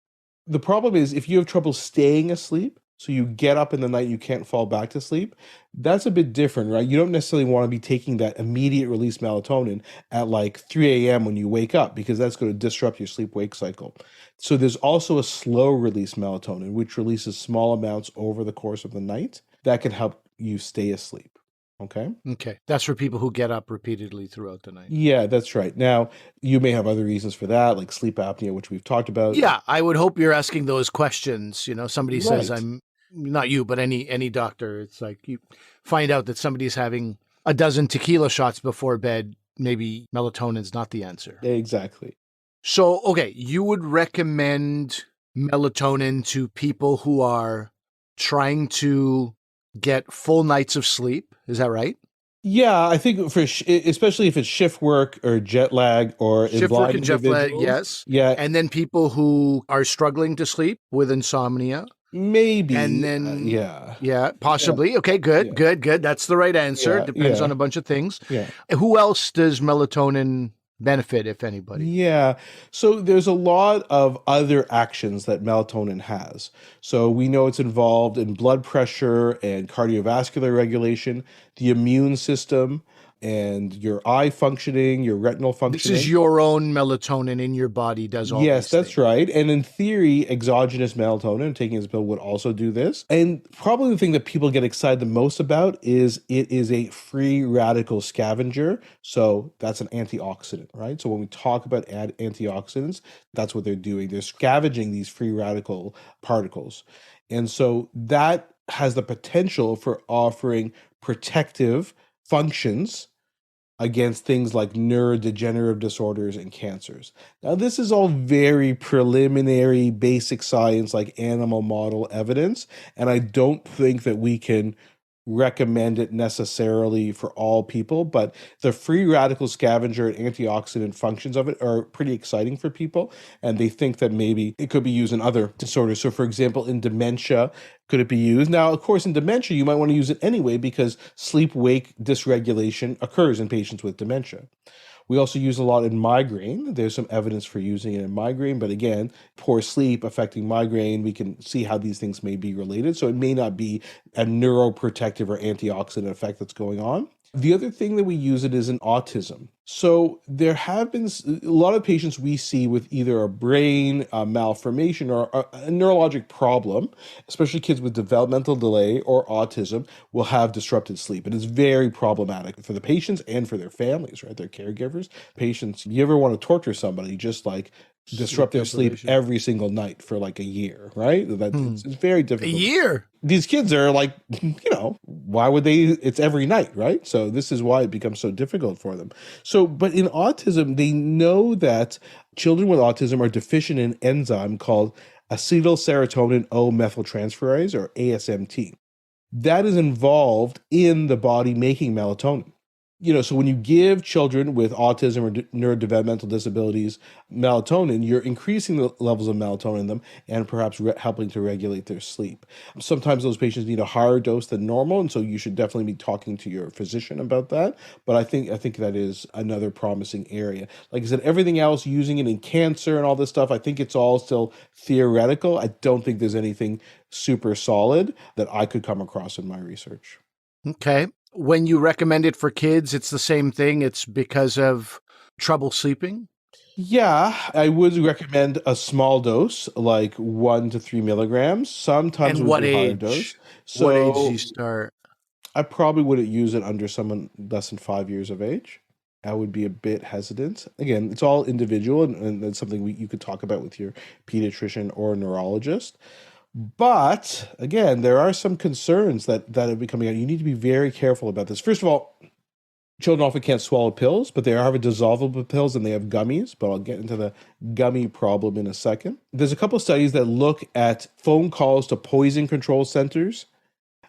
The problem is if you have trouble staying asleep, so you get up in the night, you can't fall back to sleep, that's a bit different, right? You don't necessarily want to be taking that immediate release melatonin at like 3 a.m. when you wake up, because that's going to disrupt your sleep-wake cycle. So there's also a slow release melatonin, which releases small amounts over the course of the night that can help you stay asleep. Okay. That's for people who get up repeatedly throughout the night. Yeah, that's right. Now, you may have other reasons for that, like sleep apnea, which we've talked about. Yeah, I would hope you're asking those questions. Somebody says, Right. I'm not you, but any doctor. It's like you find out that somebody's having a dozen tequila shots before bed. Maybe melatonin's not the answer. Exactly. So, okay, you would recommend melatonin to people who are trying to get full nights of sleep. Is that right? Yeah, I think especially if it's shift work or jet lag or Shift work and jet lag, individuals. yes. Yeah, And then people who are struggling to sleep with insomnia. maybe. And then, yeah, possibly. Yeah. Okay, good. That's the right answer. Yeah, Depends on a bunch of things. Yeah. Who else does melatonin benefit, if anybody? Yeah. So there's a lot of other actions that melatonin has. So we know it's involved in blood pressure and cardiovascular regulation, the immune system, and your eye functioning, your retinal functioning. This is your own melatonin in your body does all Yes, these that's things. right. And in theory, exogenous melatonin, taking this pill, would also do this. And probably the thing that people get excited the most about is it is a free radical scavenger. So that's an antioxidant, right? So when we talk about antioxidants, that's what they're doing. They're scavenging these free radical particles. And so that has the potential for offering protective functions against things like neurodegenerative disorders and cancers. Now, this is all very preliminary, basic science, like animal model evidence, and I don't think that we can recommend it necessarily for all people, but the free radical scavenger and antioxidant functions of it are pretty exciting for people, and they think that maybe it could be used in other disorders. So, for example, in dementia, could it be used? Now, of course, in dementia, you might want to use it anyway because sleep-wake dysregulation occurs in patients with dementia. We also use a lot in migraine. There's some evidence for using it in migraine, but again, poor sleep affecting migraine, we can see how these things may be related. So it may not be a neuroprotective or antioxidant effect that's going on. The other thing that we use it is in autism. So there have been a lot of patients we see with either a brain malformation or a neurologic problem, especially kids with developmental delay or autism, will have disrupted sleep. And it's very problematic for the patients and for their families, right? Their caregivers. Patients, you ever want to torture somebody, just like disrupt their sleep every single night for like a year, right? It's very difficult. A year? These kids are like, why would they? It's every night, right? So this is why it becomes so difficult for them. So, but in autism, they know that children with autism are deficient in an enzyme called acetylserotonin O methyltransferase, or ASMT. That is involved in the body making melatonin. So when you give children with autism or neurodevelopmental disabilities melatonin, you're increasing the levels of melatonin in them and perhaps helping to regulate their sleep. Sometimes those patients need a higher dose than normal, and so you should definitely be talking to your physician about that. But I think that is another promising area. Like I said, everything else, using it in cancer and all this stuff, I think it's all still theoretical. I don't think there's anything super solid that I could come across in my research. Okay. When you recommend it for kids, it's the same thing. It's because of trouble sleeping? Yeah, I would recommend a small dose, like 1 to 3 milligrams. Sometimes And we what do higher age? dose. What age do So you start? I probably wouldn't use it under someone less than 5 years of age. I would be a bit hesitant. Again, it's all individual, and that's something you could talk about with your pediatrician or neurologist. But again, there are some concerns that are becoming out. You need to be very careful about this. First of all, children often can't swallow pills, but they have dissolvable pills and they have gummies. But I'll get into the gummy problem in a second. There's a couple of studies that look at phone calls to poison control centers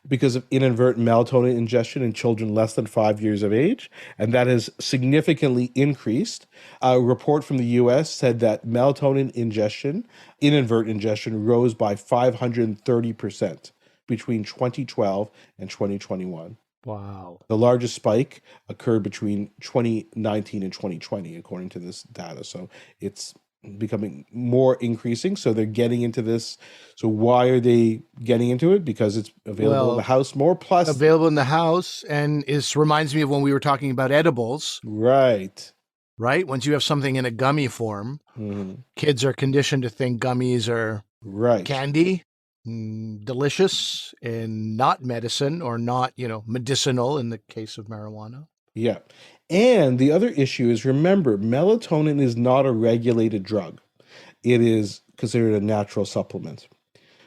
because of inadvertent melatonin ingestion in children less than 5 years of age, and that has significantly increased. A report from the US said that melatonin ingestion, inadvertent ingestion, rose by 530% between 2012 and 2021. Wow. The largest spike occurred between 2019 and 2020, according to this data. So it's becoming more increasing. So they're getting into this. So why are they getting into it? Because it's available in the house more. Plus, available in the house. And it reminds me of when we were talking about edibles. Right. Once you have something in a gummy form, kids are conditioned to think gummies are candy. Delicious and not medicine, or not, medicinal in the case of marijuana. Yeah. And the other issue is, remember, melatonin is not a regulated drug. It is considered a natural supplement.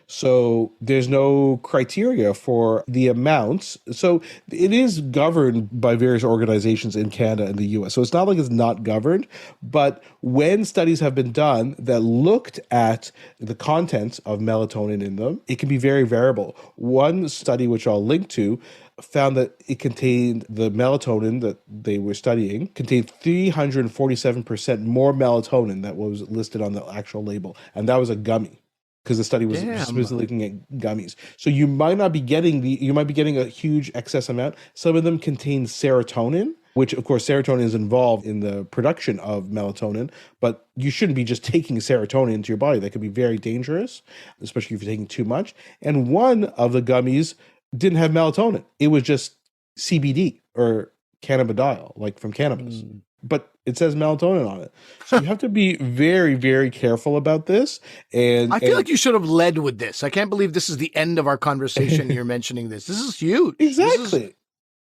So there's no criteria for the amounts. So it is governed by various organizations in Canada and the US. So it's not like it's not governed. But when studies have been done that looked at the contents of melatonin in them, it can be very variable. One study, which I'll link to, found that it contained, the melatonin that they were studying contained 347% more melatonin that was listed on the actual label. And that was a gummy, because the study was specifically looking at gummies. So you might not be getting you might be getting a huge excess amount. Some of them contain serotonin, which of course serotonin is involved in the production of melatonin, but you shouldn't be just taking serotonin into your body. That could be very dangerous, especially if you're taking too much. And one of the gummies didn't have melatonin. It was just CBD or cannabidiol, like from cannabis. But it says melatonin on it. So you have to be very, very careful about this. And I feel like you should have led with this. I can't believe this is the end of our conversation. You're mentioning this. This is huge. Exactly.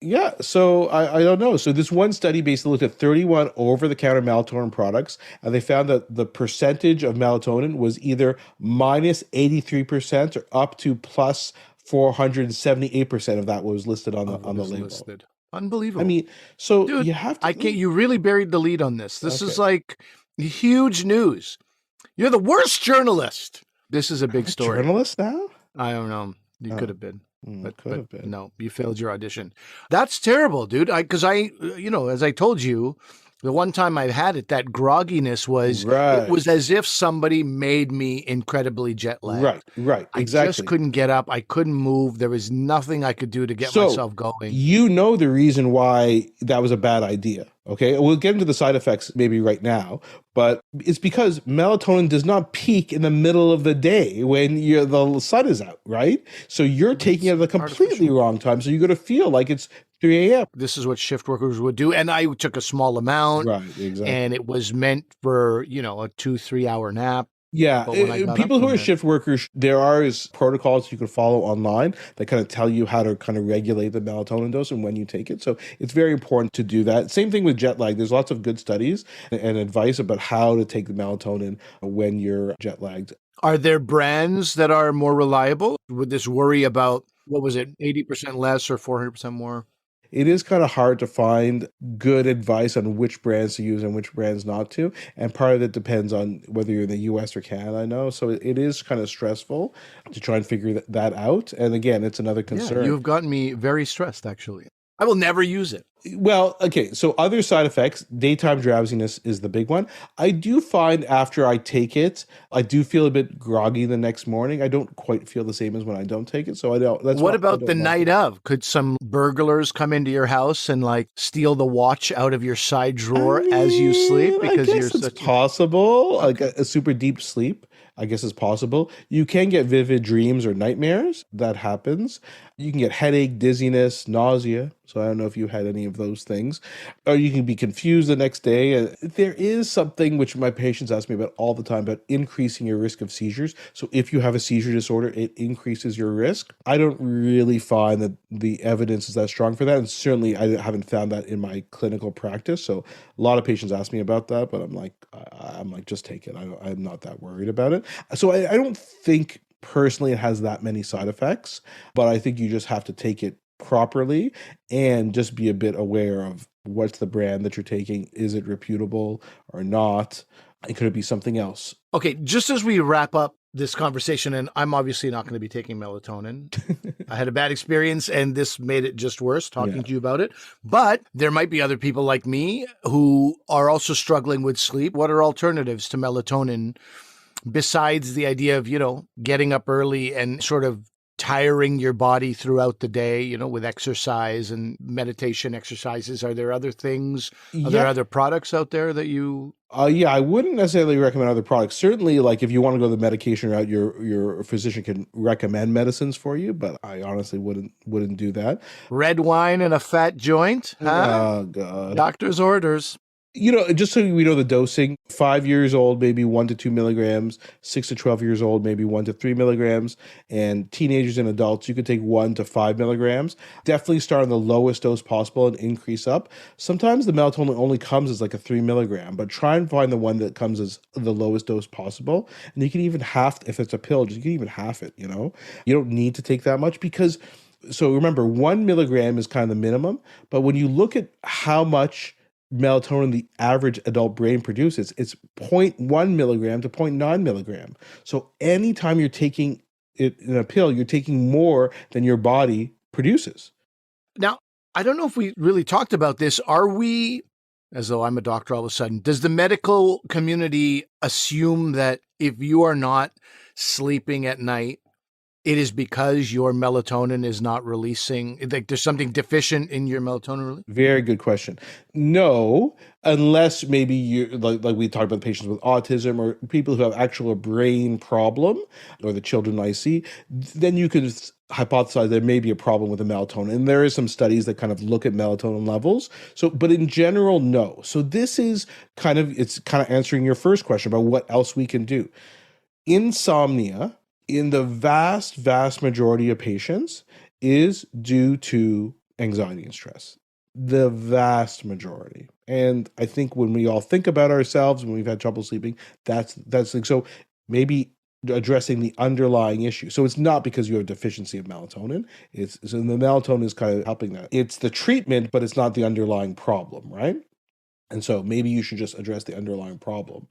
Yeah. So I don't know. So this one study basically looked at 31 over-the-counter melatonin products, and they found that the percentage of melatonin was either minus 83% or up to plus 478% of that was listed on the label. Unbelievable. I mean, so dude, you have to. You really buried the lead on this. This is like huge news. You're the worst journalist. This is a big story. Journalist now? I don't know. You could have been. But have been. No, you failed your audition. That's terrible, dude. Because as I told you, the one time I had it, that grogginess was, it was as if somebody made me incredibly jet lagged. Right, exactly. I just couldn't get up. I couldn't move. There was nothing I could do to get myself going. You know the reason why that was a bad idea, okay? We'll get into the side effects maybe right now, but it's because melatonin does not peak in the middle of the day when the sun is out, right? So you're taking it at the completely wrong time, so you're going to feel like it's 3 a.m. This is what shift workers would do. And I took a small amount. Right, exactly. And it was meant for, a 2-3 hour nap. Yeah, people who are shift workers, there are protocols you can follow online that kind of tell you how to kind of regulate the melatonin dose and when you take it. So it's very important to do that. Same thing with jet lag. There's lots of good studies and advice about how to take the melatonin when you're jet lagged. Are there brands that are more reliable? Would this worry about, 80% less or 400% more? It is kind of hard to find good advice on which brands to use and which brands not to. And part of it depends on whether you're in the US or Canada, I know. So it is kind of stressful to try and figure that out. And again, it's another concern. You've gotten me very stressed, actually. I will never use it. Well, okay, so other side effects, daytime drowsiness is the big one. I do find after I take it, I do feel a bit groggy the next morning. I don't quite feel the same as when I don't take it. So I don't. What about the night of? Could some burglars come into your house and steal the watch out of your side drawer as you sleep? Because it's possible. Like a super deep sleep, I guess is possible. You can get vivid dreams or nightmares. That happens. You can get headache, dizziness, nausea. So I don't know if you had any of those things. Or you can be confused the next day. There is something which my patients ask me about all the time about increasing your risk of seizures. So if you have a seizure disorder, it increases your risk. I don't really find that the evidence is that strong for that. And certainly I haven't found that in my clinical practice. So a lot of patients ask me about that, but I'm like, just take it. I'm not that worried about it. So I don't think personally it has that many side effects, but I think you just have to take it properly and just be a bit aware of what's the brand that you're taking. Is it reputable or not? And could it be something else? Okay, just as we wrap up this conversation, and I'm obviously not going to be taking melatonin. I had a bad experience, and this made it just worse talking to you about it. But there might be other people like me who are also struggling with sleep. What are alternatives to melatonin besides the idea of, getting up early and sort of tiring your body throughout the day, with exercise and meditation exercises? Are there other things? Are there other products out there that you... Yeah, I wouldn't necessarily recommend other products. Certainly, like if you want to go the medication route, your physician can recommend medicines for you, but I honestly wouldn't do that. Red wine and a fat joint? Huh? Oh, God. Doctor's orders. Just so we know the dosing, 5 years old, maybe 1 to 2 milligrams, 6 to 12 years old, maybe 1 to 3 milligrams, and teenagers and adults, you could take 1 to 5 milligrams. Definitely start on the lowest dose possible and increase up. Sometimes the melatonin only comes as like a 3 milligram, but try and find the one that comes as the lowest dose possible. And you can even if it's a pill, you can even half it, You don't need to take that much because, so remember, 1 milligram is kind of the minimum, but when you look at how much melatonin the average adult brain produces, it's 0.1 milligram to 0.9 milligram. So anytime you're taking it in a pill, you're taking more than your body produces. Now, I don't know if we really talked about this. Are we, as though I'm a doctor all of a sudden, does the medical community assume that if you are not sleeping at night, it is because your melatonin is not releasing, like there's something deficient in your melatonin release? Very good question. No, unless maybe you like we talked about patients with autism or people who have actual brain problem, or the children I see, then you could hypothesize there may be a problem with the melatonin. And there is some studies that kind of look at melatonin levels. So, but in general, no. So this is it's kind of answering your first question about what else we can do. Insomnia, in the vast, vast majority of patients, is due to anxiety and stress. The vast majority. And I think when we all think about ourselves, when we've had trouble sleeping, that's like, so maybe addressing the underlying issue. So it's not because you have a deficiency of melatonin. So the melatonin is kind of helping that. It's the treatment, but it's not the underlying problem, right? And so maybe you should just address the underlying problem.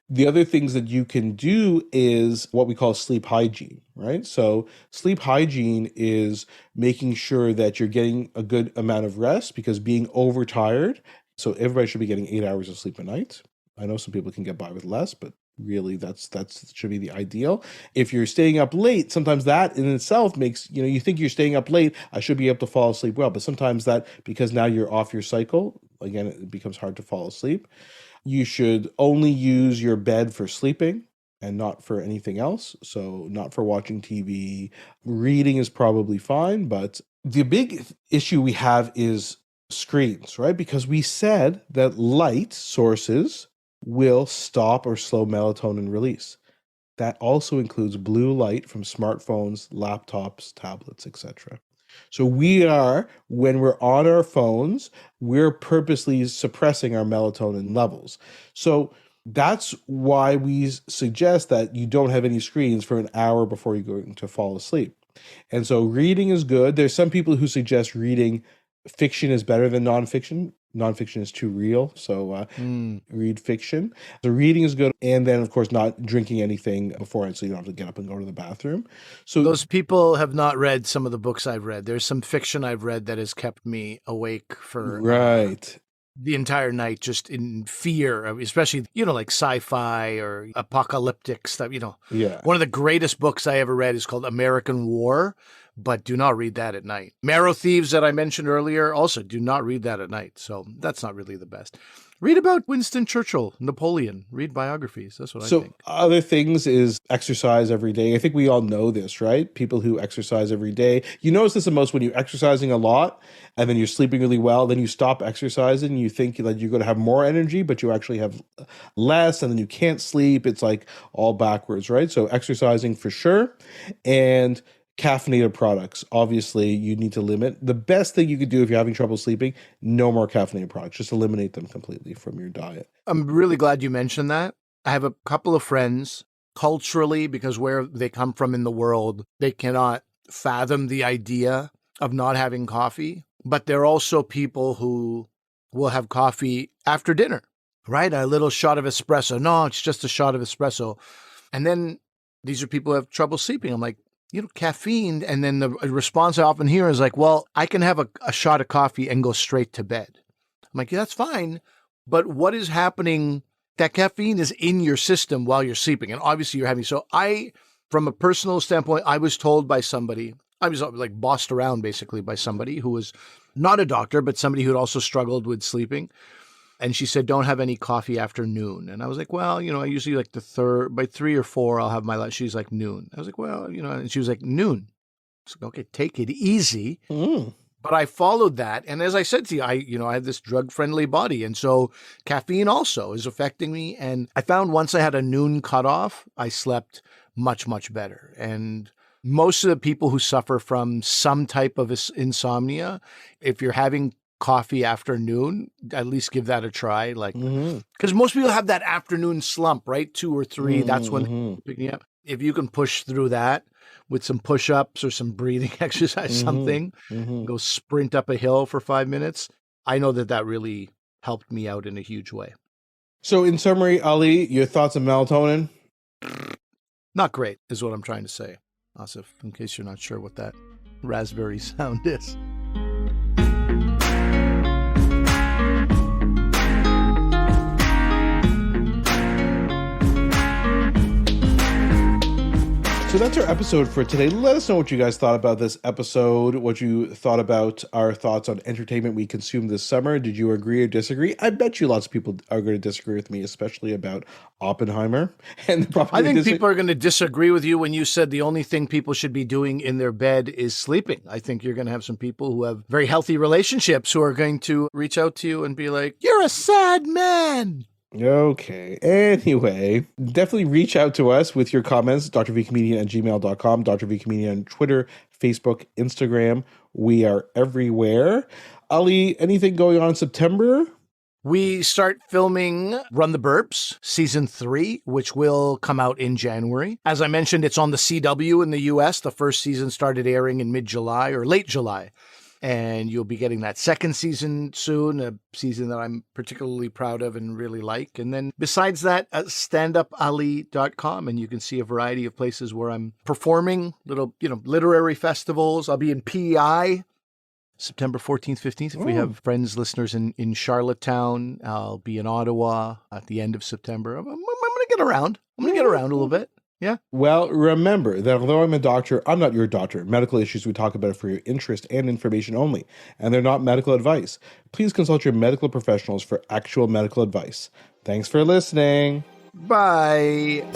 The other things that you can do is what we call sleep hygiene, right? So sleep hygiene is making sure that you're getting a good amount of rest, because being overtired, so everybody should be getting 8 hours of sleep a night. I know some people can get by with less, but really that's should be the ideal. If you're staying up late, sometimes that in itself makes, you think you're staying up late, I should be able to fall asleep well, but sometimes that, because now you're off your cycle, again, it becomes hard to fall asleep. You should only use your bed for sleeping and not for anything else. So not for watching TV. Reading is probably fine, but the big issue we have is screens, right? Because we said that light sources will stop or slow melatonin release. That also includes blue light from smartphones, laptops, tablets, etc. So when we're on our phones, we're purposely suppressing our melatonin levels. So that's why we suggest that you don't have any screens for an hour before you're going to fall asleep. And so reading is good. There's some people who suggest reading fiction is better than nonfiction. Nonfiction is too real, so read fiction. The reading is good, and then of course not drinking anything beforehand, so you don't have to get up and go to the bathroom. So those people have not read some of the books I've read. There's some fiction I've read that has kept me awake for the entire night, just in fear of, especially like sci-fi or apocalyptic stuff. Yeah. One of the greatest books I ever read is called American War. But do not read that at night. Marrow Thieves that I mentioned earlier, also do not read that at night. So that's not really the best. Read about Winston Churchill, Napoleon. Read biographies. That's what I think. So other things is exercise every day. I think we all know this, right? People who exercise every day. You notice this the most when you're exercising a lot and then you're sleeping really well. Then you stop exercising and you think that you're going to have more energy, but you actually have less, and then you can't sleep. It's like all backwards, right? So exercising for sure. And caffeinated products, obviously, you need to limit. The best thing you could do if you're having trouble sleeping, no more caffeinated products. Just eliminate them completely from your diet. I'm really glad you mentioned that. I have a couple of friends, culturally, because where they come from in the world, they cannot fathom the idea of not having coffee. But there are also people who will have coffee after dinner, right? A little shot of espresso. No, it's just a shot of espresso. And then these are people who have trouble sleeping. I'm like, caffeine. And then the response I often hear is like, well, I can have a shot of coffee and go straight to bed. I'm like, yeah, that's fine. But what is happening? That caffeine is in your system while you're sleeping. And obviously you're having, from a personal standpoint, I was told by somebody, I was like bossed around basically by somebody who was not a doctor, but somebody who had also struggled with sleeping. And she said, don't have any coffee after noon. And I was like, well, I usually like by 3 or 4, I'll have my lunch. She's like, noon. I was like, well, and she was like, noon. I was like, okay, take it easy. But I followed that. And as I said to you, I have this drug-friendly body. And so caffeine also is affecting me. And I found once I had a noon cutoff, I slept much, much better. And most of the people who suffer from some type of insomnia, if you're having coffee afternoon, at least give that a try. Like, because most people have that afternoon slump, right? 2 or 3, that's when they're picking up. If you can push through that with some push-ups or some breathing exercise, something, go sprint up a hill for 5 minutes, I know that really helped me out in a huge way. So in summary, Ali, your thoughts on melatonin? Not great is what I'm trying to say, Asif, in case you're not sure what that raspberry sound is. So that's our episode for today. Let us know what you guys thought about this episode, what you thought about our thoughts on entertainment we consumed this summer. Did you agree or disagree? I bet you lots of people are going to disagree with me, especially about Oppenheimer. And I think people are going to disagree with you when you said the only thing people should be doing in their bed is sleeping. I think you're going to have some people who have very healthy relationships who are going to reach out to you and be like, you're a sad man. Okay. Anyway, definitely reach out to us with your comments, drvcomedian@gmail.com, drvcomedian on Twitter, Facebook, Instagram. We are everywhere. Ali, anything going on in September? We start filming Run the Burps, season 3, which will come out in January. As I mentioned, it's on the CW in the US. The first season started airing in mid-July or late July. And you'll be getting that second season soon, a season that I'm particularly proud of and really like. And then besides that, standupali.com, and you can see a variety of places where I'm performing, little, literary festivals. I'll be in PEI September 14th, 15th. If we have friends, listeners in Charlottetown, I'll be in Ottawa at the end of September. I'm going to get around. I'm going to get around a little bit. Yeah. Well, remember that although I'm a doctor, I'm not your doctor. Medical issues we talk about for your interest and information only, and they're not medical advice. Please consult your medical professionals for actual medical advice. Thanks for listening. Bye.